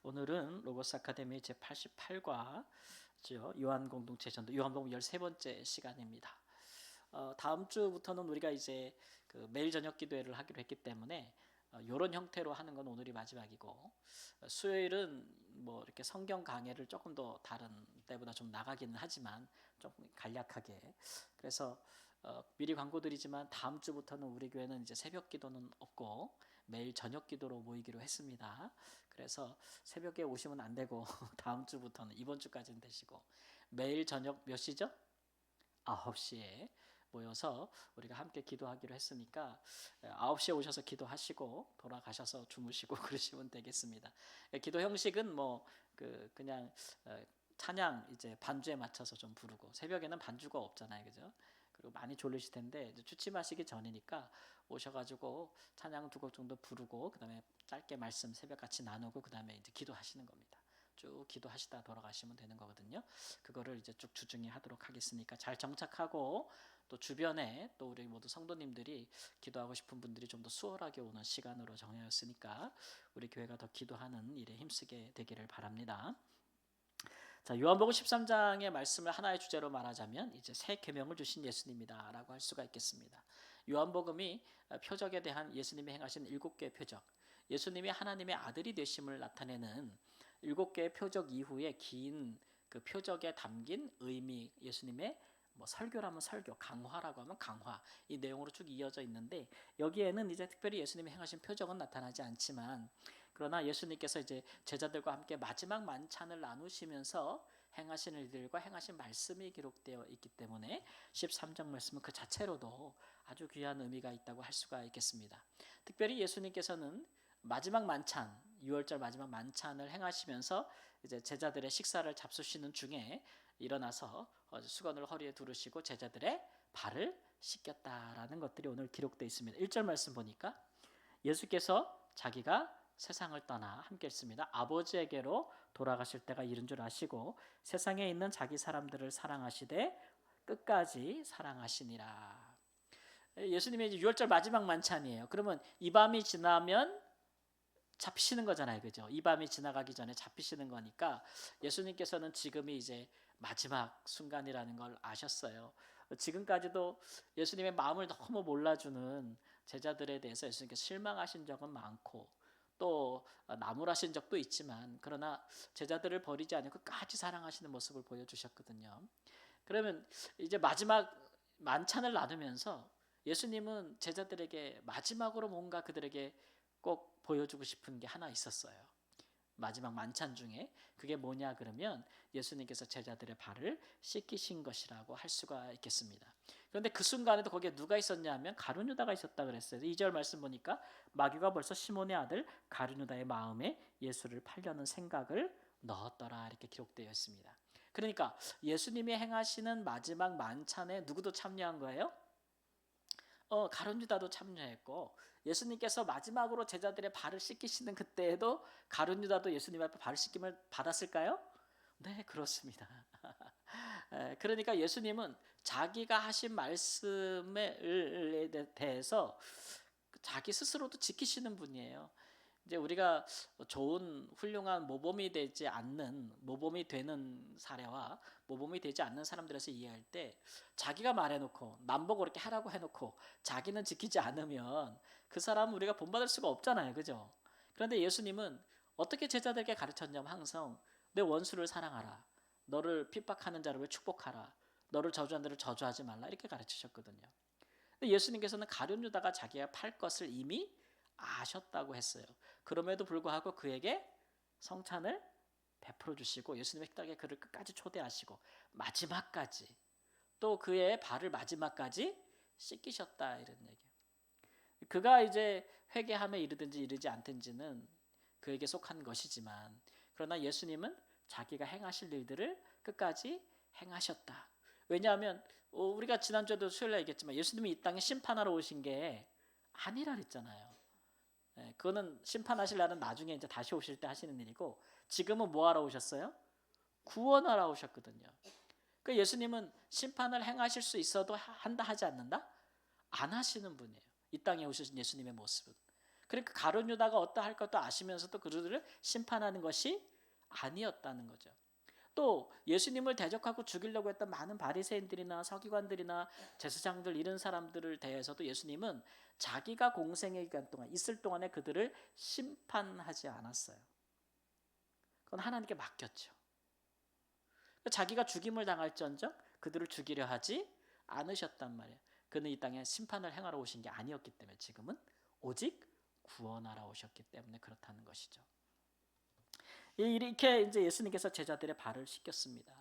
오늘은 로고스 아카데미 제88과 요한 공동체 전도 요한복음 13번째 시간입니다. 다음 주부터는 우리가 이제 매일 저녁 기도회를 하기로 했기 때문에 이런 형태로 하는 건 오늘이 마지막이고, 수요일은 뭐 이렇게 성경 강해를 조금 더 다른 때보다 좀 나가기는 하지만 좀 간략하게. 그래서 미리 광고드리지만 다음 주부터는 우리 교회는 이제 새벽 기도는 없고 매일 저녁 기도로 모이기로 했습니다. 그래서 새벽에 오시면 안 되고 다음 주부터는 이번 주까지는 되시고 매일 저녁 몇 시죠? 9시에 모여서 우리가 함께 기도하기로 했으니까 9시에 오셔서 기도하시고 돌아가셔서 주무시고 그러시면 되겠습니다. 기도 형식은 뭐 그냥 찬양 이제 반주에 맞춰서 좀 부르고, 새벽에는 반주가 없잖아요, 그죠? 그리고 많이 졸리실 텐데 이제 취침하시기 전이니까 오셔가지고 찬양 2곡 정도 부르고 그다음에 짧게 말씀 새벽 같이 나누고 그다음에 이제 기도하시는 겁니다. 쭉 기도하시다 돌아가시면 되는 거거든요. 그거를 이제 쭉 주중에 하도록 하겠으니까 잘 정착하고, 또 주변에 또 우리 모두 성도님들이 기도하고 싶은 분들이 좀 더 수월하게 오는 시간으로 정하였으니까 우리 교회가 더 기도하는 일에 힘쓰게 되기를 바랍니다. 자, 요한복음 13장의 말씀을 하나의 주제로 말하자면 이제 새 계명을 주신 예수님이다라고 할 수가 있겠습니다. 요한복음이 표적에 대한 예수님이 행하신 7개의 표적, 예수님이 하나님의 아들이 되심을 나타내는 7개의 표적 이후에 긴 그 표적에 담긴 의미, 예수님의 뭐 설교라면 설교, 강화라고 하면 강화, 이 내용으로 쭉 이어져 있는데, 여기에는 이제 특별히 예수님이 행하신 표적은 나타나지 않지만, 그러나 예수님께서 이제 제자들과 함께 마지막 만찬을 나누시면서 행하신 일들과 행하신 말씀이 기록되어 있기 때문에 13장 말씀은 그 자체로도 아주 귀한 의미가 있다고 할 수가 있겠습니다. 특별히 예수님께서는 마지막 만찬, 6월절 마지막 만찬을 행하시면서 이제 제자들의 식사를 잡수시는 중에 일어나서 수건을 허리에 두르시고 제자들의 발을 씻겼다라는 것들이 오늘 기록되어 있습니다. 1절 말씀 보니까 예수께서 자기가 세상을 떠나 함께 했습니다. 아버지에게로 돌아가실 때가 이른 줄 아시고 세상에 있는 자기 사람들을 사랑하시되 끝까지 사랑하시니라. 예수님의 이제 6월절 마지막 만찬이에요. 그러면 이 밤이 지나면 잡히시는 거잖아요, 그죠? 이 밤이 지나가기 전에 잡히시는 거니까 예수님께서는 지금이 이제 마지막 순간이라는 걸 아셨어요. 지금까지도 예수님의 마음을 너무 몰라주는 제자들에 대해서 예수님께서 실망하신 적은 많고 또 나무라신 적도 있지만, 그러나 제자들을 버리지 않고 끝까지 사랑하시는 모습을 보여주셨거든요. 그러면 이제 마지막 만찬을 나누면서 예수님은 제자들에게 마지막으로 뭔가 그들에게 꼭 보여주고 싶은 게 하나 있었어요. 마지막 만찬 중에 그게 뭐냐 그러면 예수님께서 제자들의 발을 씻기신 것이라고 할 수가 있겠습니다. 그런데 그 순간에도 거기에 누가 있었냐 하면 가룟 유다가 있었다 그랬어요. 2절 말씀 보니까 마귀가 벌써 시몬의 아들 가룟 유다의 마음에 예수를 팔려는 생각을 넣었더라 이렇게 기록되어 있습니다. 그러니까 예수님이 행하시는 마지막 만찬에 누구도 참여한 거예요? 가룟 유다도 참여했고, 예수님께서 마지막으로 제자들의 발을 씻기시는 그때에도 가룟 유다도 예수님 앞에 발을 씻김을 받았을까요? 네, 그렇습니다. 그러니까 예수님은 자기가 하신 말씀에 대해서 자기 스스로도 지키시는 분이에요. 이제 우리가 좋은 훌륭한 모범이 되지 않는, 모범이 되는 사례와 모범이 되지 않는 사람들에서 이해할 때 자기가 말해놓고 남보고 그렇게 하라고 해놓고 자기는 지키지 않으면 그 사람은 우리가 본받을 수가 없잖아요, 그죠? 그런데 예수님은 어떻게 제자들에게 가르쳤냐면 항상 내 원수를 사랑하라, 너를 핍박하는 자를 축복하라, 너를 저주한 자를 저주하지 말라 이렇게 가르치셨거든요. 근데 예수님께서는 가룟 유다가 자기가 팔 것을 이미 아셨다고 했어요. 그럼에도 불구하고 그에게 성찬을 베풀어 주시고 예수님의 식탁에 그를 끝까지 초대하시고 마지막까지 또 그의 발을 마지막까지 씻기셨다 이런 얘기예요. 그가 이제 회개함에 이르든지 이르지 않든지는 그에게 속한 것이지만, 그러나 예수님은 자기가 행하실 일들을 끝까지 행하셨다. 왜냐하면 우리가 지난주에도 수요일에 얘기했지만 예수님이 이 땅에 심판하러 오신 게 아니라 그랬잖아요. 그거는 심판하실 날은 나중에 이제 다시 오실 때 하시는 일이고, 지금은 뭐 하러 오셨어요? 구원하러 오셨거든요. 그 예수님은 심판을 행하실 수 있어도 한다 하지 않는다? 안 하시는 분이에요. 이 땅에 오신 예수님의 모습은. 그러니까 가룟 유다가 어떠할 것도 아시면서도 그들을 심판하는 것이 아니었다는 거죠. 또 예수님을 대적하고 죽이려고 했던 많은 바리새인들이나 서기관들이나 제사장들 이런 사람들을 대해서도 예수님은 자기가 공생의 기간 동안 있을 동안에 그들을 심판하지 않았어요. 그건 하나님께 맡겼죠. 자기가 죽임을 당할지언정 그들을 죽이려 하지 않으셨단 말이에요. 그는 이 땅에 심판을 행하러 오신 게 아니었기 때문에 지금은 오직 구원하러 오셨기 때문에 그렇다는 것이죠. 이렇게 이제 예수님께서 제자들의 발을 씻겼습니다.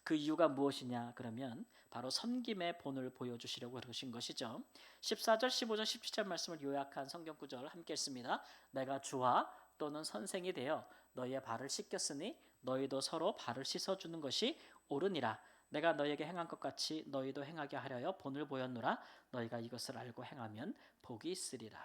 그 이유가 무엇이냐 그러면 바로 섬김의 본을 보여주시려고 그러신 것이죠. 14절, 15절, 17절 말씀을 요약한 성경 구절 함께 읽습니다. 내가 주와 또는 선생이 되어 너희의 발을 씻겼으니 너희도 서로 발을 씻어주는 것이 옳으니라. 내가 너희에게 행한 것 같이 너희도 행하게 하려 본을 보였노라. 너희가 이것을 알고 행하면 복이 있으리라.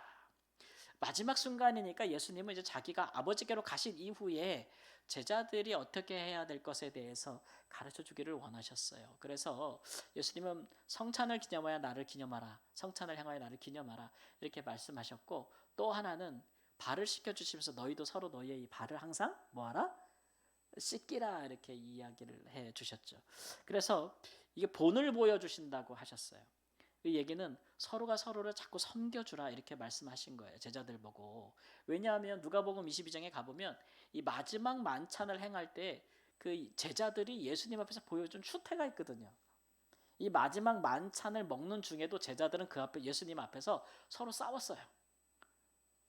마지막 순간이니까 예수님은 이제 자기가 아버지께로 가신 이후에 제자들이 어떻게 해야 될 것에 대해서 가르쳐 주기를 원하셨어요. 그래서 예수님은 성찬을 기념하여 나를 기념하라. 성찬을 향하여 나를 기념하라. 이렇게 말씀하셨고 또 하나는 발을 씻겨주시면서 너희도 서로 너희의 이 발을 항상 뭐하라? 씻기라 이렇게 이야기를 해 주셨죠. 그래서 이게 본을 보여주신다고 하셨어요. 이 얘기는 서로가 서로를 자꾸 섬겨주라 이렇게 말씀하신 거예요. 제자들 보고. 왜냐하면 누가복음 22장에 가보면 이 마지막 만찬을 행할 때 그 제자들이 예수님 앞에서 보여준 추태가 있거든요. 이 마지막 만찬을 먹는 중에도 제자들은 그 앞에 예수님 앞에서 서로 싸웠어요.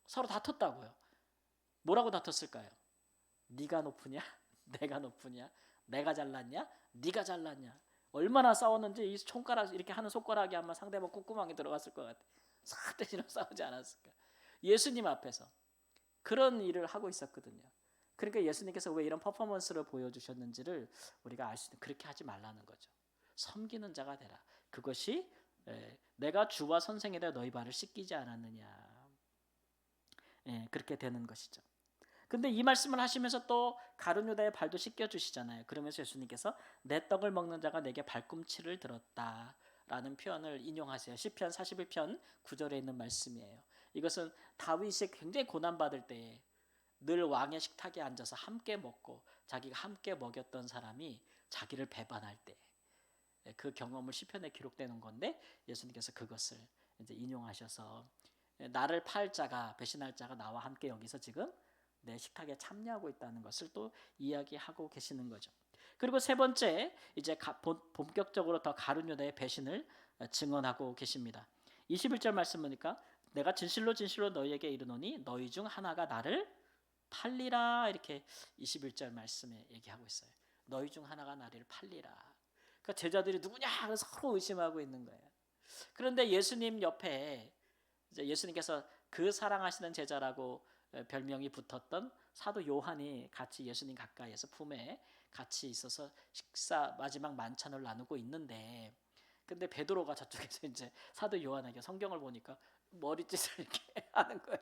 서로 다퉜다고요. 뭐라고 다퉜을까요? 네가 높으냐? 내가 높으냐? 내가 잘났냐? 네가 잘났냐? 얼마나 싸웠는지 이 손가락 이렇게 하는 손가락이 아마 상대방 콧구멍에 들어갔을 것 같아. 사대시로 싸우지 않았을까? 예수님 앞에서 그런 일을 하고 있었거든요. 그러니까 예수님께서 왜 이런 퍼포먼스를 보여주셨는지를 우리가 알 수 있는 그렇게 하지 말라는 거죠. 섬기는 자가 되라. 그것이 내가 주와 선생이라 너희 발을 씻기지 않았느냐. 그렇게 되는 것이죠. 근데 이 말씀을 하시면서 또 가룟 유다의 발도 씻겨 주시잖아요. 그러면서 예수님께서 내 떡을 먹는 자가 내게 발꿈치를 들었다라는 표현을 인용하세요. 시편 41편 9절에 있는 말씀이에요. 이것은 다윗이 굉장히 고난 받을 때에 늘 왕의 식탁에 앉아서 함께 먹고 자기가 함께 먹였던 사람이 자기를 배반할 때 그 경험을 시편에 기록되는 건데 예수님께서 그것을 이제 인용하셔서 나를 팔 자가 배신할 자가 나와 함께 여기서 지금 내 식탁에 참여하고 있다는 것을 또 이야기하고 계시는 거죠. 그리고 세 번째 이제 본격적으로 더 가룟 유다의 배신을 증언하고 계십니다. 21절 말씀 보니까 내가 진실로 진실로 너희에게 이르노니 너희 중 하나가 나를 팔리라 이렇게 21절 말씀에 얘기하고 있어요. 너희 중 하나가 나를 팔리라. 그러니까 제자들이 누구냐 서로 의심하고 있는 거예요. 그런데 예수님 옆에 이제 예수님께서 그 사랑하시는 제자라고 별명이 붙었던 사도 요한이 같이 예수님 가까이에서 품에 같이 있어서 식사 마지막 만찬을 나누고 있는데 근데 베드로가 저쪽에서 이제 사도 요한에게 성경을 보니까 머리짓을 이렇게 하는 거예요.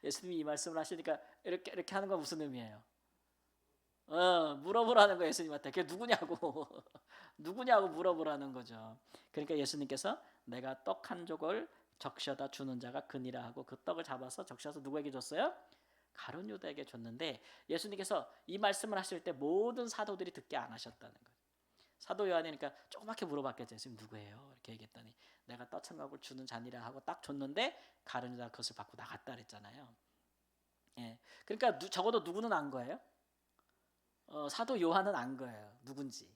예수님이 이 말씀을 하시니까 이렇게 하는 건 무슨 의미예요? 물어보라는 거예요. 예수님한테. 그게 누구냐고. 누구냐고 물어보라는 거죠. 그러니까 예수님께서 내가 떡 한 조각을 적셔다 주는 자가 그니라 하고 그 떡을 잡아서 적셔서 누구에게 줬어요? 가룟 유다에게 줬는데 예수님께서 이 말씀을 하실 때 모든 사도들이 듣게 안 하셨다는 거예요. 사도 요한이니까 조그맣게 물어봤겠죠. 지금 누구예요? 이렇게 얘기했더니 내가 떡 한 조각을 주는 자니라 하고 딱 줬는데 가룟 유다가 그것을 받고 나갔다 그랬잖아요. 그러니까 적어도 누구는 안 거예요? 사도 요한은 안 거예요. 누군지.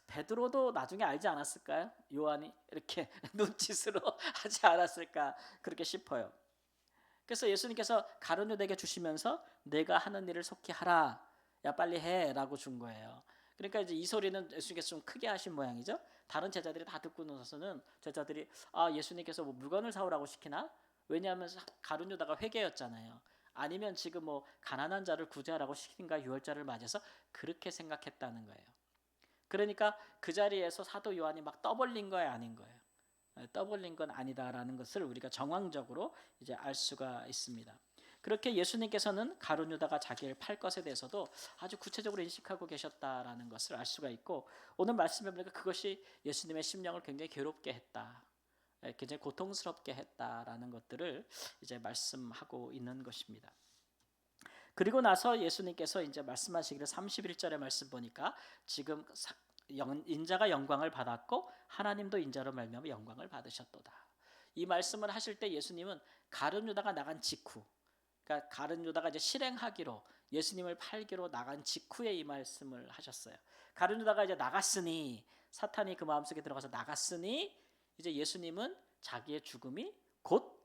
베드로도 나중에 알지 않았을까요? 요한이 이렇게 눈짓으로 하지 않았을까 그렇게 싶어요. 그래서 예수님께서 가룟 유다에게 주시면서 내가 하는 일을 속히 하라. 야 빨리 해라고 준 거예요. 그러니까 이제 이 소리는 예수님께서 좀 크게 하신 모양이죠. 다른 제자들이 다 듣고 나서는 제자들이 예수님께서 뭐 물건을 사오라고 시키나? 왜냐하면 가룟 유다가 회개였잖아요. 아니면 지금 뭐 가난한 자를 구제하라고 시킨가 유월절을 맞아서 그렇게 생각했다는 거예요. 그러니까 그 자리에서 사도 요한이 막 떠벌린 거예요, 아닌 거예요? 떠벌린 건 아니다라는 것을 우리가 정황적으로 이제 알 수가 있습니다. 그렇게 예수님께서는 가룟 유다가 자기를 팔 것에 대해서도 아주 구체적으로 인식하고 계셨다라는 것을 알 수가 있고 오늘 말씀해 보니까 그것이 예수님의 심령을 굉장히 괴롭게 했다. 굉장히 고통스럽게 했다라는 것들을 이제 말씀하고 있는 것입니다. 그리고 나서 예수님께서 이제 말씀하시기를 31절의 말씀 보니까 지금 인자가 영광을 받았고 하나님도 인자로 말미암아 영광을 받으셨도다. 이 말씀을 하실 때 예수님은 가룟 유다가 나간 직후, 그러니까 가룟 유다가 이제 실행하기로 예수님을 팔기로 나간 직후에 이 말씀을 하셨어요. 가룟 유다가 이제 나갔으니, 사탄이 그 마음속에 들어가서 나갔으니 이제 예수님은 자기의 죽음이 곧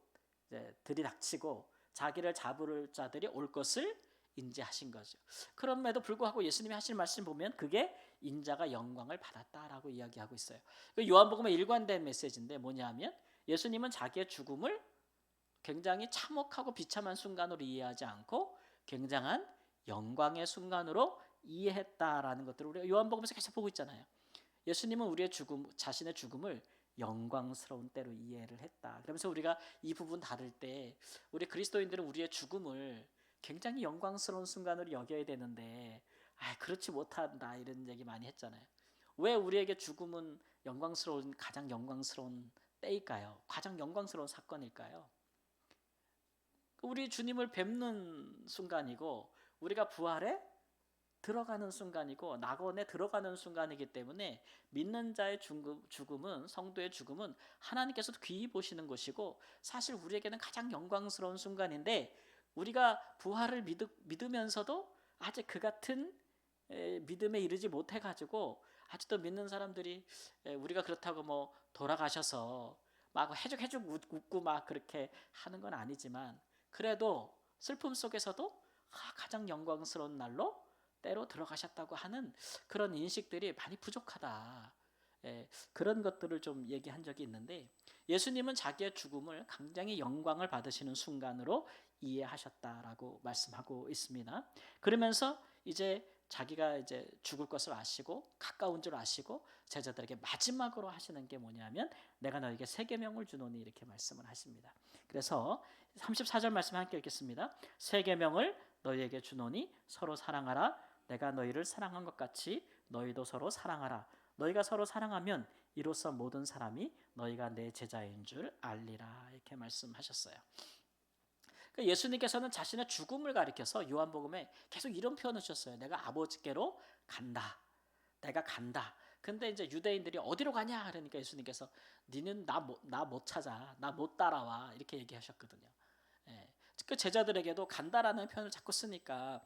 이제 들이닥치고 자기를 잡을 자들이 올 것을 인지하신 거죠. 그럼에도 불구하고 예수님이 하신 말씀 보면 그게 인자가 영광을 받았다라고 이야기하고 있어요. 요한복음의 일관된 메시지인데 뭐냐면 예수님은 자기의 죽음을 굉장히 참혹하고 비참한 순간으로 이해하지 않고 굉장한 영광의 순간으로 이해했다라는 것들을 우리가 요한복음에서 계속 보고 있잖아요. 예수님은 우리의 죽음, 자신의 죽음을 영광스러운 때로 이해를 했다. 그러면서 우리가 이 부분 다룰 때 우리 그리스도인들은 우리의 죽음을 굉장히 영광스러운 순간으로 여겨야 되는데 그렇지 못한다 이런 얘기 많이 했잖아요. 왜 우리에게 죽음은 가장 영광스러운 때일까요? 가장 영광스러운 사건일까요? 우리 주님을 뵙는 순간이고 우리가 부활에 들어가는 순간이고 낙원에 들어가는 순간이기 때문에 믿는 자의 죽음은, 성도의 죽음은 하나님께서도 귀히 보시는 것이고 사실 우리에게는 가장 영광스러운 순간인데 우리가 부활을 믿으면서도 아직 그 같은 믿음에 이르지 못해가지고 아직도 믿는 사람들이 우리가 그렇다고 뭐 돌아가셔서 막 해죽해죽 웃고 막 그렇게 하는 건 아니지만 그래도 슬픔 속에서도 가장 영광스러운 날로 때로 들어가셨다고 하는 그런 인식들이 많이 부족하다. 그런 것들을 좀 얘기한 적이 있는데 예수님은 자기의 죽음을 굉장히 영광을 받으시는 순간으로 이해하셨다라고 말씀하고 있습니다. 그러면서 이제 자기가 이제 죽을 것을 아시고 가까운 줄 아시고 제자들에게 마지막으로 하시는 게 뭐냐면 내가 너에게 새 계명을 주노니 이렇게 말씀을 하십니다. 그래서 34절 말씀 함께 읽겠습니다. 새 계명을 너희에게 주노니 서로 사랑하라. 내가 너희를 사랑한 것 같이 너희도 서로 사랑하라. 너희가 서로 사랑하면 이로써 모든 사람이 너희가 내 제자인 줄 알리라. 이렇게 말씀하셨어요. 예수님께서는 자신의 죽음을 가리켜서 요한복음에 계속 이런 표현을 주셨어요. 내가 아버지께로 간다. 내가 간다. 근데 이제 유대인들이 어디로 가냐? 그러니까 예수님께서 니는 나 못 찾아. 나 못 따라와. 이렇게 얘기하셨거든요. 그 제자들에게도 간다라는 표현을 자꾸 쓰니까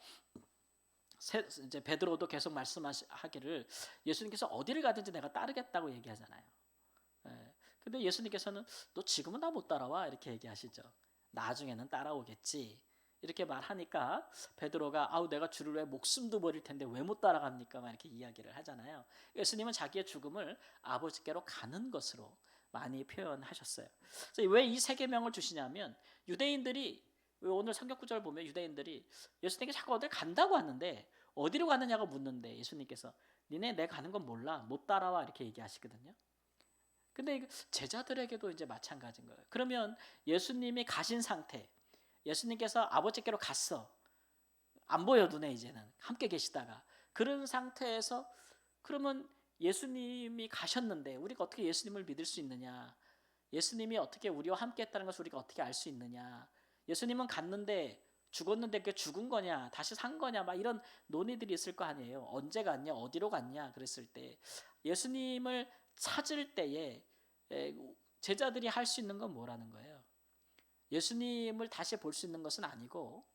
이제 베드로도 계속 말씀하기를 예수님께서 어디를 가든지 내가 따르겠다고 얘기하잖아요. 근데 예수님께서는 너 지금은 나 못 따라와 이렇게 얘기하시죠. 나중에는 따라오겠지 이렇게 말하니까 베드로가 내가 주를 왜 목숨도 버릴 텐데 왜 못 따라갑니까? 막 이렇게 이야기를 하잖아요. 예수님은 자기의 죽음을 아버지께로 가는 것으로 많이 표현하셨어요. 왜 이 세 계명을 주시냐면 유대인들이 오늘 성경 구절을 보면 유대인들이 예수님께 자꾸 어딜 간다고 하는데 어디로 가느냐고 묻는데 예수님께서 니네 내 가는 건 몰라 못 따라와 이렇게 얘기하시거든요. 근데 제자들에게도 이제 마찬가지인 거예요. 그러면 예수님이 가신 상태, 예수님께서 아버지께로 갔어. 안 보여 눈에 이제는 함께 계시다가 그런 상태에서 그러면 예수님이 가셨는데 우리가 어떻게 예수님을 믿을 수 있느냐? 예수님이 어떻게 우리와 함께 했다는 것을 우리가 어떻게 알 수 있느냐? 예수님은 갔는데 죽었는데 그게 죽은 거냐? 다시 산 거냐? 막 이런 논의들이 있을 거 아니에요. 언제 갔냐? 어디로 갔냐? 그랬을 때 예수님을 찾을 때에 제자들이 할 수 있는 건 뭐라는 거예요? 예수님을 다시 볼 수 있는 것은 아니고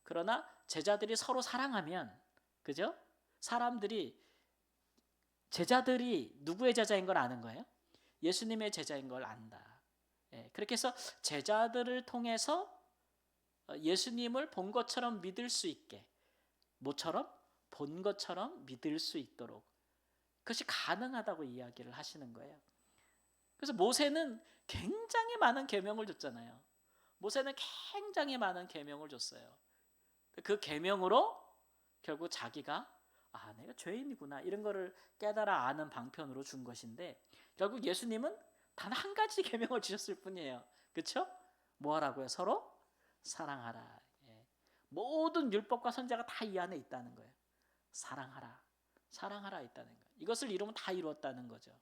그러나 제자들이 서로 사랑하면 그죠? 제자들이 누구의 제자인 걸 아는 거예요? 예수님의 제자인 걸 안다. 그렇게 해서 제자들을 통해서 예수님을 본 것처럼 믿을 수 있게 뭐처럼? 본 것처럼 믿을 수 있도록 그것이 가능하다고 이야기를 하시는 거예요. 그래서 모세는 굉장히 많은 계명을 줬잖아요. 모세는 굉장히 많은 계명을 줬어요. 그 계명으로 결국 자기가 내가 죄인이구나 이런 거를 깨달아 아는 방편으로 준 것인데 결국 예수님은 단 한 가지 계명을 주셨을 뿐이에요. 그렇죠? 뭐 하라고요? 서로 사랑하라. 모든 율법과 선지자가 다 이 안에 있다는 거예요. 사랑하라. 사랑하라 있다는 거예요. 이것을 이루면 다 이루었다는 거죠.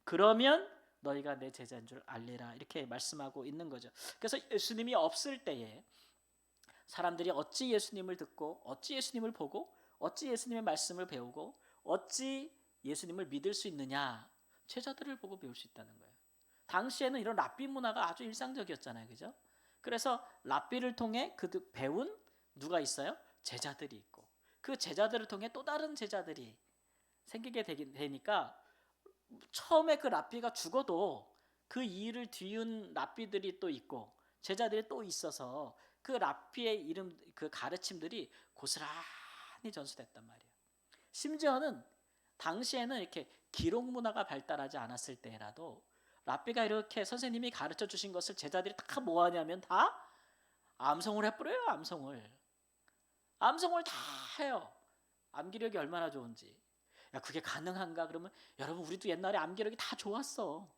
그러면 너희가 내 제자인 줄 알리라 이렇게 말씀하고 있는 거죠. 그래서 예수님이 없을 때에 사람들이 어찌 예수님을 듣고 어찌 예수님을 보고 어찌 예수님의 말씀을 배우고 어찌 예수님을 믿을 수 있느냐? 제자들을 보고 배울 수 있다는 거예요. 당시에는 이런 랍비 문화가 아주 일상적이었잖아요. 그죠? 그래서 랍비를 통해 그 배운 누가 있어요? 제자들이 있고 그 제자들을 통해 또 다른 제자들이 생기게 되니까 처음에 그 랍비가 죽어도 그 일을 뒤은 랍비들이 또 있고 제자들이 또 있어서 그 랍비의 이름 그 가르침들이 고스란히 전수됐단 말이에요. 심지어는 당시에는 이렇게 기록 문화가 발달하지 않았을 때라도 랍비가 이렇게 선생님이 가르쳐 주신 것을 제자들이 다 뭐하냐면 다 암송을 해버려요. 암송을 다 해요. 암기력이 얼마나 좋은지. 야, 그게 가능한가? 그러면 여러분 우리도 옛날에 암기력이 다 좋았어.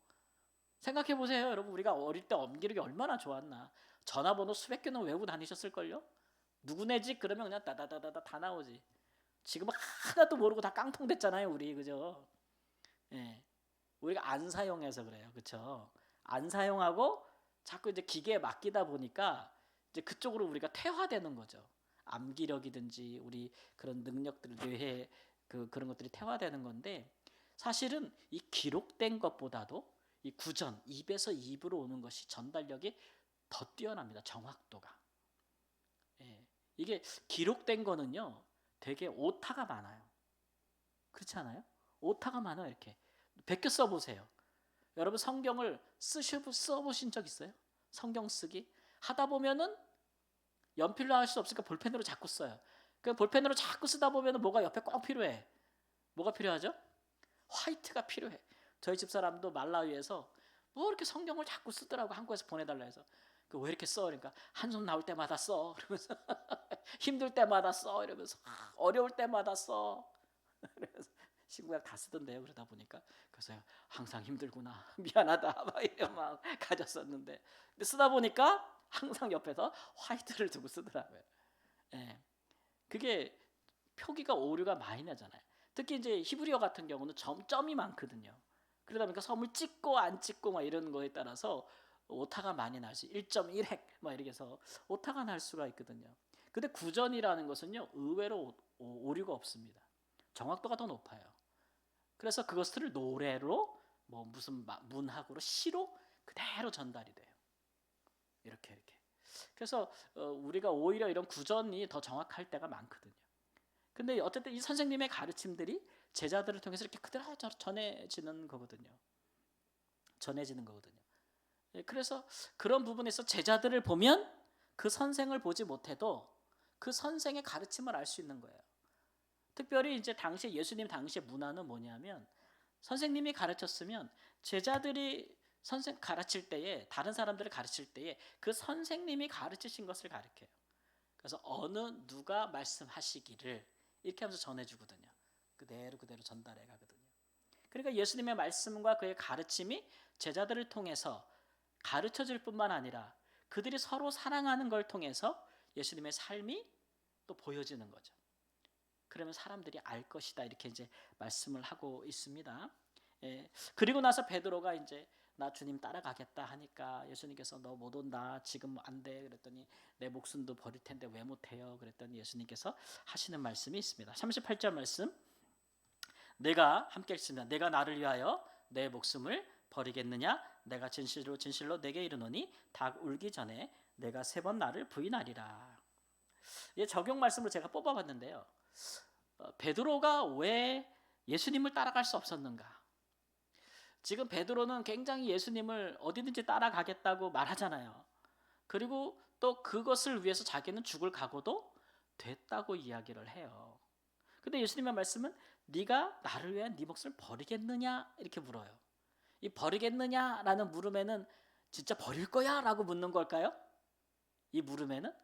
생각해 보세요. 여러분 우리가 어릴 때 암기력이 얼마나 좋았나. 전화번호 수백 개는 외우고 다니셨을걸요? 누구네 집 그러면 그냥 다다다다다 다 나오지. 지금 하나도 모르고 다 깡통 됐잖아요, 우리. 그죠? 예. 우리가 안 사용해서 그래요. 그렇죠? 안 사용하고 자꾸 이제 기계에 맡기다 보니까 이제 그쪽으로 우리가 퇴화되는 거죠. 암기력이든지 우리 그런 능력들 뇌에 그런 것들이 퇴화되는 건데 사실은 이 기록된 것보다도 이 구전, 입에서 입으로 오는 것이 전달력이 더 뛰어납니다. 정확도가. 예. 이게 기록된 거는요. 되게 오타가 많아요. 그렇지 않아요? 오타가 많아요. 이렇게 베껴 써보세요. 여러분 성경을 써보신 적 있어요? 성경 쓰기 하다 보면은 연필로 할 수 없으니까 볼펜으로 자꾸 써요. 그 볼펜으로 자꾸 쓰다 보면은 뭐가 옆에 꼭 필요해. 뭐가 필요하죠? 화이트가 필요해. 저희 집사람도 말라위에서 뭐 이렇게 성경을 자꾸 쓰더라고. 한국에서 보내달라 해서 왜 이렇게 써? 그러니까 한손 나올 때마다 써. 이러면서 힘들 때마다 써. 이러면서 어려울 때마다 써. 그래서 친구가 다 쓰던데요. 그러다 보니까 그래서 항상 힘들구나. 미안하다. 막 이런 마음 가졌었는데 근데 쓰다 보니까 항상 옆에서 화이트를 두고 쓰더라고요. 예. 그게 표기가 오류가 많이 나잖아요. 특히 이제 히브리어 같은 경우는 점점이 많거든요. 그러다 보니까 섬을 찍고 안 찍고 막 이런 거에 따라서 오타가 많이 날수 1.1핵 막 이렇게 해서 오타가 날 수가 있거든요. 근데 구전이라는 것은요 의외로 오류가 없습니다. 정확도가 더 높아요. 그래서 그것을 노래로 뭐 무슨 문학으로 시로 그대로 전달이 돼요. 이렇게. 그래서 우리가 오히려 이런 구전이 더 정확할 때가 많거든요. 근데 어쨌든 이 선생님의 가르침들이 제자들을 통해서 이렇게 그대로 전해지는 거거든요. 그래서 그런 부분에서 제자들을 보면 그 선생을 보지 못해도 그 선생의 가르침을 알 수 있는 거예요. 특별히 이제 예수님 당시의 문화는 뭐냐면 선생님이 가르쳤으면 제자들이 선생 가르칠 때에 다른 사람들을 가르칠 때에 그 선생님이 가르치신 것을 가르쳐요. 그래서 누가 말씀하시기를 이렇게 하면서 전해주거든요. 그대로 전달해 가거든요. 그러니까 예수님의 말씀과 그의 가르침이 제자들을 통해서 가르쳐질 뿐만 아니라 그들이 서로 사랑하는 걸 통해서 예수님의 삶이 또 보여지는 거죠. 그러면 사람들이 알 것이다 이렇게 이제 말씀을 하고 있습니다. 예. 그리고 나서 베드로가 이제 나 주님 따라가겠다 하니까 예수님께서 너 못 온다 지금 안 돼 그랬더니 내 목숨도 버릴 텐데 왜 못해요 그랬더니 예수님께서 하시는 말씀이 있습니다. 38절 말씀 내가 함께 읽습니다. 내가 나를 위하여 내 목숨을 버리겠느냐 내가 진실로 내게 이르노니 닭 울기 전에 내가 3번 나를 부인하리라. 이 적용 말씀을 제가 뽑아봤는데요. 베드로가 왜 예수님을 따라갈 수 없었는가? 지금 베드로는 굉장히 예수님을 어디든지 따라가겠다고 말하잖아요. 그리고 또 그것을 위해서 자기는 죽을 각오도 됐다고 이야기를 해요. 근데 예수님의 말씀은 네가 나를 위해 네 몫을 버리겠느냐 이렇게 물어요. 이 버리겠느냐라는 물음에는 진짜 버릴 거야? 라고 묻는 걸까요? 이 물음에는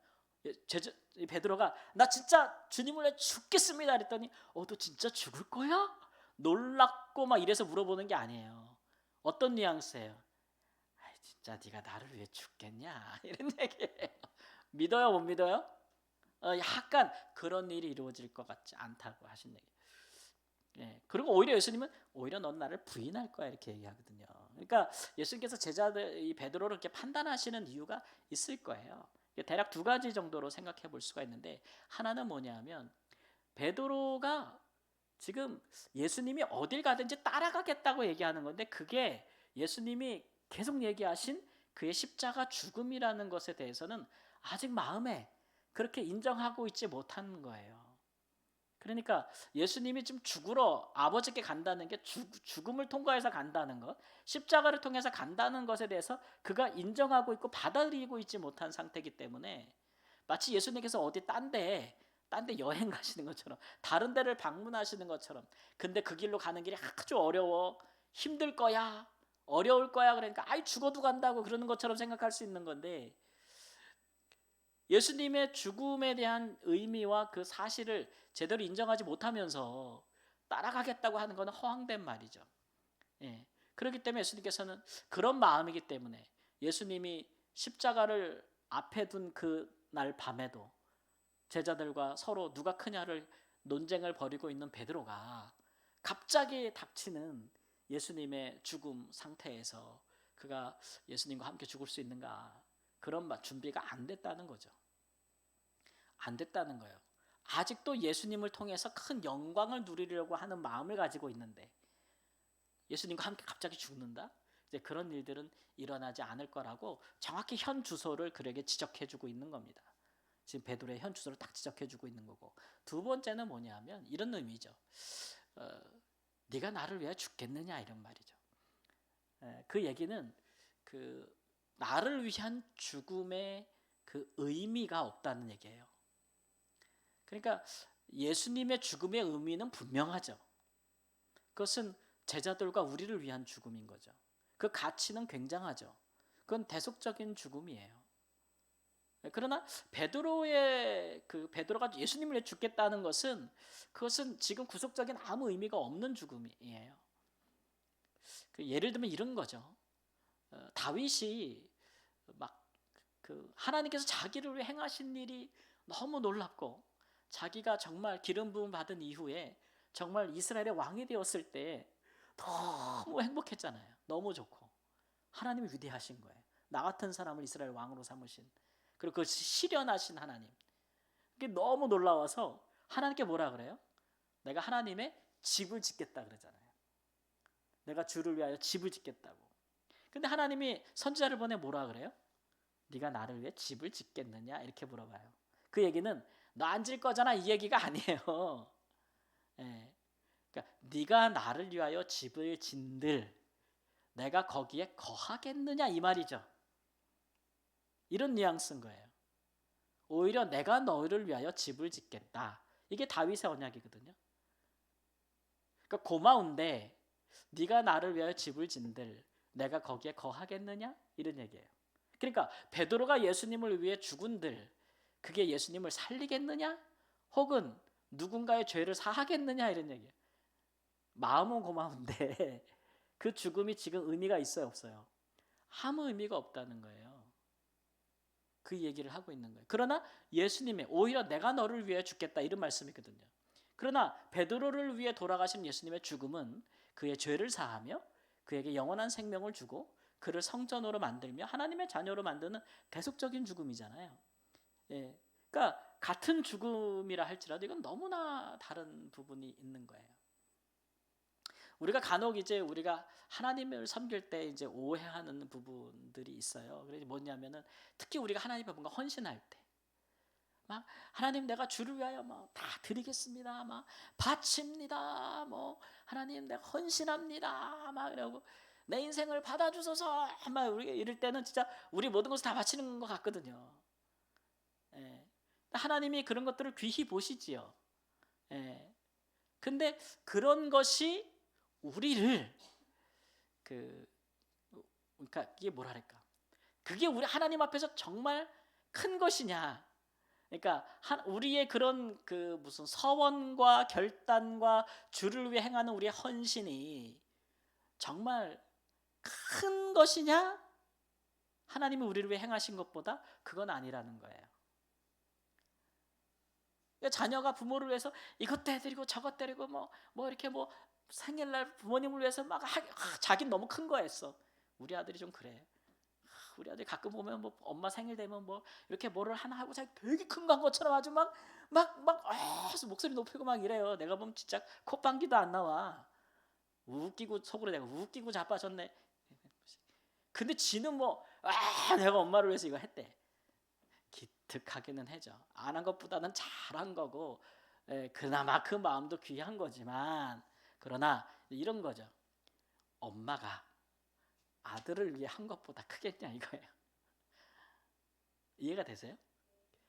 베드로가 나 진짜 주님을 위해 죽겠습니다 그랬더니 너 진짜 죽을 거야? 놀랍고 막 이래서 물어보는 게 아니에요. 어떤 뉘앙스예요? 진짜 네가 나를 위해 죽겠냐? 이런 얘기예요. 믿어요 못 믿어요? 약간 그런 일이 이루어질 것 같지 않다고 하신 얘기. 예. 그리고 오히려 예수님은 오히려 넌 나를 부인할 거야 이렇게 얘기하거든요. 그러니까 예수님께서 제자들 이 베드로를 이렇게 판단하시는 이유가 있을 거예요. 대략 두 가지 정도로 생각해 볼 수가 있는데, 하나는 뭐냐면 베드로가 지금 예수님이 어딜 가든지 따라가겠다고 얘기하는 건데, 그게 예수님이 계속 얘기하신 그의 십자가 죽음이라는 것에 대해서는 아직 마음에 그렇게 인정하고 있지 못한 거예요. 그러니까 예수님이 지금 죽으러 아버지께 간다는 게 죽음을 통과해서 간다는 것, 십자가를 통해서 간다는 것에 대해서 그가 인정하고 있고 받아들이고 있지 못한 상태이기 때문에, 마치 예수님께서 어디 딴 데 여행 가시는 것처럼, 다른 데를 방문하시는 것처럼, 근데 그 길로 가는 길이 아주 어려워, 힘들 거야, 어려울 거야, 그러니까 아이 죽어도 간다고 그러는 것처럼 생각할 수 있는 건데, 예수님의 죽음에 대한 의미와 그 사실을 제대로 인정하지 못하면서 따라가겠다고 하는 것은 허황된 말이죠. 예. 그렇기 때문에 예수님께서는 그런 마음이기 때문에 예수님이 십자가를 앞에 둔 그날 밤에도 제자들과 서로 누가 크냐를 논쟁을 벌이고 있는 베드로가 갑자기 닥치는 예수님의 죽음 상태에서 그가 예수님과 함께 죽을 수 있는가, 그런 준비가 안 됐다는 거죠. 안 됐다는 거예요. 아직도 예수님을 통해서 큰 영광을 누리려고 하는 마음을 가지고 있는데 예수님과 함께 갑자기 죽는다? 이제 그런 일들은 일어나지 않을 거라고 정확히 현 주소를 그에게 지적해주고 있는 겁니다. 지금 베드로의 현 주소를 딱 지적해주고 있는 거고, 두 번째는 뭐냐면 이런 의미죠. 네가 나를 위해 죽겠느냐, 이런 말이죠. 그 얘기는 그 나를 위한 죽음의 그 의미가 없다는 얘기예요. 그러니까 예수님의 죽음의 의미는 분명하죠. 그것은 제자들과 우리를 위한 죽음인 거죠. 그 가치는 굉장하죠. 그건 대속적인 죽음이에요. 그러나 베드로가 예수님을 위해 죽겠다는 것은, 그것은 지금 구속적인 아무 의미가 없는 죽음이에요. 예를 들면 이런 거죠. 다윗이 하나님께서 자기를 위해 행하신 일이 너무 놀랍고, 자기가 정말 기름 부음 받은 이후에 정말 이스라엘의 왕이 되었을 때 너무 행복했잖아요. 너무 좋고 하나님이 위대하신 거예요. 나 같은 사람을 이스라엘 왕으로 삼으신, 그리고 그 실현하신 하나님, 그게 너무 놀라워서 하나님께 뭐라 그래요? 내가 하나님의 집을 짓겠다 그러잖아요. 내가 주를 위하여 집을 짓겠다고. 근데 하나님이 선지자를 보내 뭐라 그래요? 네가 나를 위해 집을 짓겠느냐, 이렇게 물어봐요. 그 얘기는 너 안 질 거잖아, 이 얘기가 아니에요. 예. 그러니까 네가 나를 위하여 집을 짓는들 내가 거기에 거하겠느냐, 이 말이죠. 이런 뉘앙스인 거예요. 오히려 내가 너희를 위하여 집을 짓겠다. 이게 다윗의 언약이거든요. 그러니까 고마운데 네가 나를 위하여 집을 짓는들 내가 거기에 거하겠느냐, 이런 얘기예요. 그러니까 베드로가 예수님을 위해 죽은들 그게 예수님을 살리겠느냐, 혹은 누군가의 죄를 사하겠느냐, 이런 얘기예요. 마음은 고마운데 그 죽음이 지금 의미가 있어요, 없어요? 아무 의미가 없다는 거예요. 그 얘기를 하고 있는 거예요. 그러나 예수님의 오히려 내가 너를 위해 죽겠다, 이런 말씀이거든요. 그러나 베드로를 위해 돌아가신 예수님의 죽음은 그의 죄를 사하며 그에게 영원한 생명을 주고 그를 성전으로 만들며 하나님의 자녀로 만드는 대속적인 죽음이잖아요. 예. 그러니까 같은 죽음이라 할지라도 이건 너무나 다른 부분이 있는 거예요. 우리가 간혹 우리가 하나님을 섬길 때 오해하는 부분들이 있어요. 그래서 뭐냐면은 특히 우리가 하나님 앞에 뭔가 헌신할 때, 막 하나님 내가 주를 위하여 다 드리겠습니다, 막 바칩니다, 하나님 내가 헌신합니다, 막 이러고 내 인생을 받아주소서, 막 우리 이럴 때는 진짜 우리 모든 것을 다 바치는 것 같거든요. 예. 하나님이 그런 것들을 귀히 보시지요. 예. 근데 그런 것이 우리를 그러니까 이게 뭐랄까, 그게 우리 하나님 앞에서 정말 큰 것이냐, 그러니까 우리의 그런 무슨 서원과 결단과 주를 위해 행하는 우리의 헌신이 정말 큰 것이냐, 하나님이 우리를 위해 행하신 것보다 그건 아니라는 거예요. 그러니까 자녀가 부모를 위해서 이것도 해드리고 저것도 해드리고 이렇게 생일날 부모님을 위해서 막 자기는 너무 큰 거 했어. 우리 아들이 좀 그래. 우리 아들이 가끔 보면 뭐 엄마 생일 되면 뭐 이렇게 뭐를 하나 하고 자기 되게 큰 거 한 것처럼 아주 막 목소리 높이고 막 이래요. 내가 보면 진짜 콧방귀도 안 나와. 웃기고 속으로 내가 웃기고 자빠졌네. 근데 지는 뭐 내가 엄마를 위해서 이거 했대. 기특하기는 해죠. 안 한 것보다는 잘한 거고, 그나마 그 마음도 귀한 거지만, 그러나 이런 거죠. 엄마가 아들을 위해 한 것보다 크겠냐 이거예요. 이해가 되세요?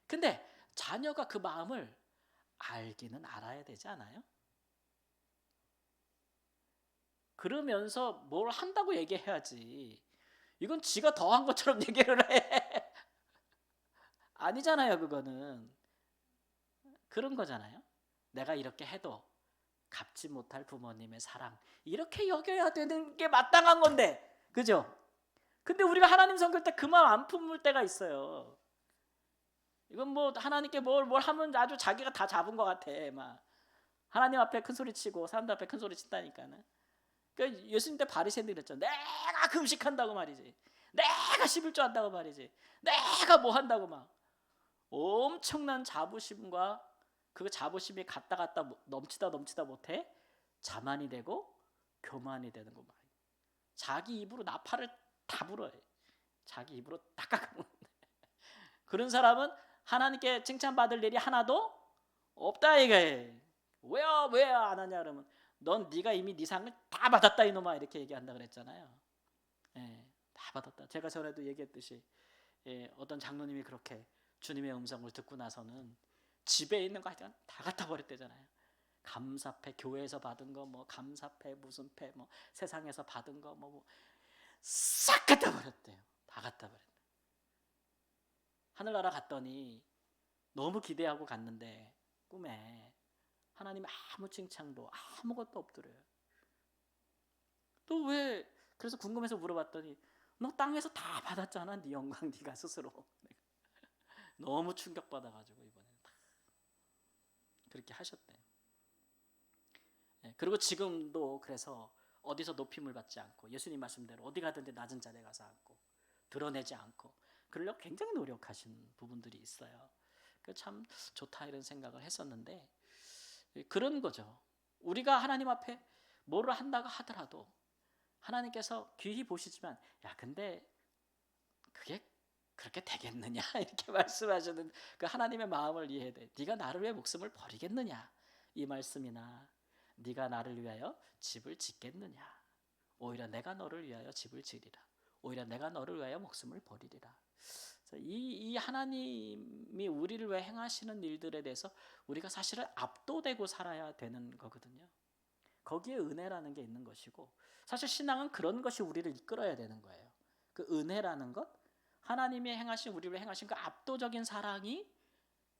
근데 자녀가 그 마음을 알기는 알아야 되지 않아요? 그러면서 뭘 한다고 얘기해야지. 이건 지가 더 한 것처럼 얘기를 해. 아니잖아요, 그거는. 그런 거잖아요. 내가 이렇게 해도 갚지 못할 부모님의 사랑, 이렇게 여겨야 되는 게 마땅한 건데, 그죠? 근데 우리가 하나님 섬길 때 그 마음 안 품을 때가 있어요. 이건 뭐 하나님께 뭘 하면 아주 자기가 다 잡은 것 같아. 막 하나님 앞에 큰 소리 치고 사람들 앞에 큰 소리 친다니까는. 그러니까 예수님 때 바리새인들이 그랬죠. 내가 금식한다고 말이지. 내가 11조 한다고 말이지. 내가 뭐 한다고 막 엄청난 자부심과 그 자부심이 갔다 넘치다 못해 자만이 되고 교만이 되는 거 말이에요. 자기 입으로 나팔을 다 불어요. 자기 입으로 딱 그런 사람은 하나님께 칭찬받을 일이 하나도 없다 이거예요. 왜 안 하냐 그러면 넌 네가 이미 네 상을 다 받았다 이놈아 이렇게 얘기한다 그랬잖아요. 다 받았다. 제가 전에도 얘기했듯이 어떤 장로님이 그렇게 주님의 음성을 듣고 나서는 집에 있는 거 하여튼 다 갖다 버렸대잖아요. 감사패 교회에서 받은 거 뭐 감사패 무슨 패 뭐 세상에서 받은 거 뭐 싹 갖다 버렸대요. 다 갖다 버렸대. 하늘나라 갔더니 너무 기대하고 갔는데 꿈에 하나님 아무 칭찬도 아무것도 없더래요. 또 왜 그래서 궁금해서 물어봤더니 너 땅에서 다 받았잖아 네 영광 네가 스스로. 너무 충격받아가지고 이번에는 그렇게 하셨대요. 그리고 지금도 그래서 어디서 높임을 받지 않고 예수님 말씀대로 어디 가든지 낮은 자리에 가서 앉고 드러내지 않고 그러려고 굉장히 노력하신 부분들이 있어요. 참 좋다 이런 생각을 했었는데 그런 거죠. 우리가 하나님 앞에 뭐를 한다고 하더라도 하나님께서 귀히 보시지만 야 근데 그게 그렇게 되겠느냐 이렇게 말씀하시는 그 하나님의 마음을 이해해야 돼. 네가 나를 위해 목숨을 버리겠느냐 이 말씀이나 네가 나를 위하여 집을 짓겠느냐 오히려 내가 너를 위하여 집을 지으리라 오히려 내가 너를 위하여 목숨을 버리리라. 이 하나님이 우리를 위해 행하시는 일들에 대해서 우리가 사실은 압도되고 살아야 되는 거거든요. 거기에 은혜라는 게 있는 것이고 사실 신앙은 그런 것이 우리를 이끌어야 되는 거예요. 그 은혜라는 것 하나님이 행하신 우리를 행하신 그 압도적인 사랑이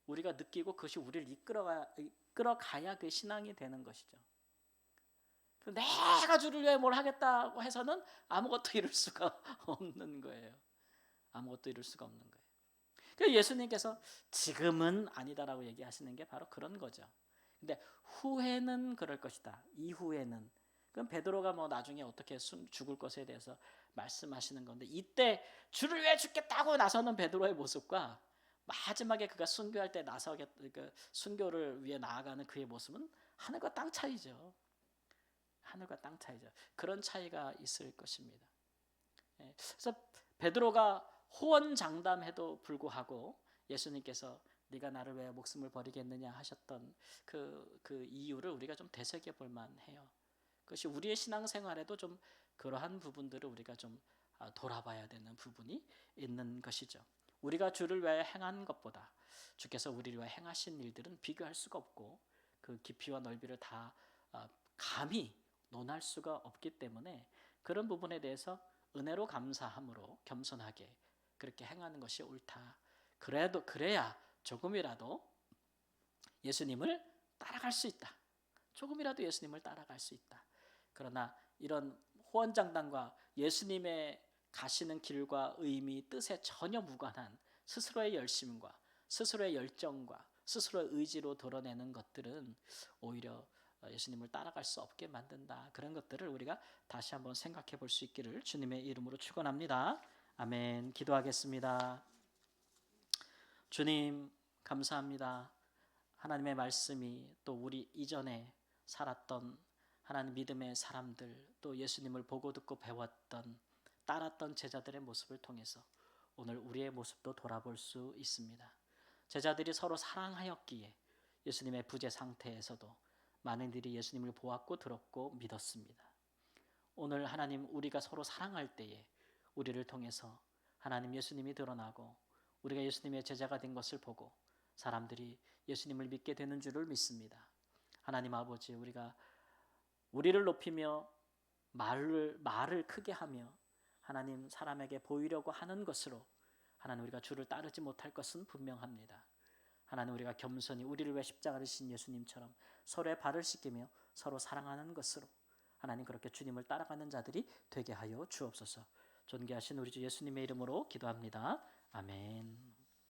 우리가 느끼고 그것이 우리를 이끌어가야 그 신앙이 되는 것이죠. 내가 주를 위해 뭘 하겠다고 해서는 아무것도 이룰 수가 없는 거예요. 아무것도 이룰 수가 없는 거예요. 그래서 예수님께서 지금은 아니다라고 얘기하시는 게 바로 그런 거죠. 근데 후회는 그럴 것이다. 이후에는 그럼 베드로가 뭐 나중에 어떻게 죽을 것에 대해서 말씀하시는 건데 이때 주를 위해 죽겠다고 나서는 베드로의 모습과 마지막에 그가 순교할 때 그 순교를 위해 나아가는 그의 모습은 하늘과 땅 차이죠. 하늘과 땅 차이죠. 그런 차이가 있을 것입니다. 그래서 베드로가 호언장담해도 불구하고 예수님께서 네가 나를 왜 목숨을 버리겠느냐 하셨던 그 이유를 우리가 좀 되새겨 볼 만해요. 그것이 우리의 신앙생활에도 좀 그러한 부분들을 우리가 좀 돌아봐야 되는 부분이 있는 것이죠. 우리가 주를 위하여 행한 것보다 주께서 우리를 위하여 행하신 일들은 비교할 수가 없고 그 깊이와 넓이를 다 감히 논할 수가 없기 때문에 그런 부분에 대해서 은혜로 감사함으로 겸손하게 그렇게 행하는 것이 옳다. 그래야 조금이라도 예수님을 따라갈 수 있다. 조금이라도 예수님을 따라갈 수 있다. 그러나 이런 호언장담과 예수님의 가시는 길과 의미, 뜻에 전혀 무관한 스스로의 열심과 스스로의 열정과 스스로의 의지로 드러내는 것들은 오히려 예수님을 따라갈 수 없게 만든다. 그런 것들을 우리가 다시 한번 생각해 볼 수 있기를 주님의 이름으로 축원합니다. 아멘. 기도하겠습니다. 주님 감사합니다. 하나님의 말씀이 또 우리 이전에 살았던 하나님 믿음의 사람들, 또 예수님을 보고 듣고 배웠던 따랐던 제자들의 모습을 통해서 오늘 우리의 모습도 돌아볼 수 있습니다. 제자들이 서로 사랑하였기에 예수님의 부재 상태에서도 많은 이들이 예수님을 보았고 들었고 믿었습니다. 오늘 하나님, 우리가 서로 사랑할 때에 우리를 통해서 하나님 예수님이 드러나고 우리가 예수님의 제자가 된 것을 보고 사람들이 예수님을 믿게 되는 줄을 믿습니다. 하나님 아버지, 우리가 우리를 높이며 말을 크게 하며 하나님 사람에게 보이려고 하는 것으로 하나님 우리가 주를 따르지 못할 것은 분명합니다. 하나님, 우리가 겸손히 우리를 위해 십자가를 지신 예수님처럼 서로의 발을 씻기며 서로 사랑하는 것으로 하나님 그렇게 주님을 따라가는 자들이 되게 하여 주옵소서. 존귀하신 우리 주 예수님의 이름으로 기도합니다. 아멘.